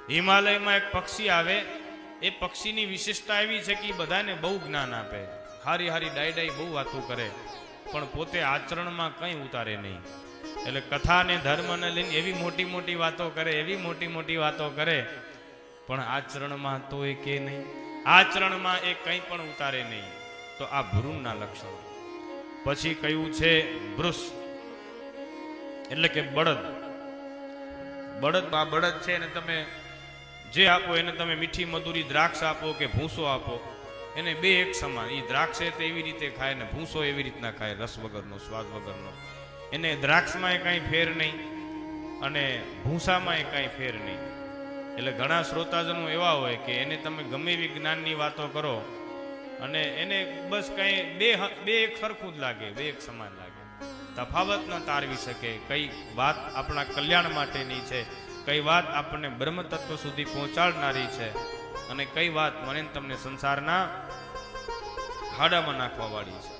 હિમાલયમાં એક પક્ષી આવે, એ પક્ષીની વિશેષતા એવી છે કે બધાને બહુ જ્ઞાન આપે, હારી હારી ડાઈ બહુ વાતો કરે, પણ પોતે આચરણમાં કંઈ ઉતારે નહીં. એટલે કથા અને ધર્મને લઈને એવી મોટી મોટી વાતો કરે, એવી મોટી મોટી વાતો કરે, પણ આચરણમાં તો એ કે નહીં, આચરણમાં એ કંઈ પણ ઉતારે નહીં. તો આ ભૃંગના લક્ષણ. પછી કયું છે વૃષ, એટલે કે બળદ. બળદ, આ બળદ છે એને તમે જે આપો, એને તમે મીઠી મધુરી દ્રાક્ષ આપો કે ભૂસો આપો, એને બે એક સમાન. એ દ્રાક્ષ તે એવી રીતે ખાય ને ભૂસો એવી રીતના ખાય, રસ વગરનો, સ્વાદ વગરનો. એને દ્રાક્ષમાં કાંઈ ફેર નહીં અને ભૂસામાં કાંઈ ફેર નહીં. એટલે ઘણા શ્રોતાજનો એવા હોય કે એને તમે ગમે એવી જ્ઞાનની વાતો કરો અને એને બસ કંઈ બે એક સરખું જ લાગે, બે એક સમાન લાગે, તફાવત ન તારવી શકે. કઈ વાત આપણા કલ્યાણ માટેની છે, કઈ વાત આપણને બ્રહ્મ તત્વ સુધી પહોંચાડનારી છે, અને કઈ વાત મને તમને સંસારના ખાડામાં નાખવા વાળી છે.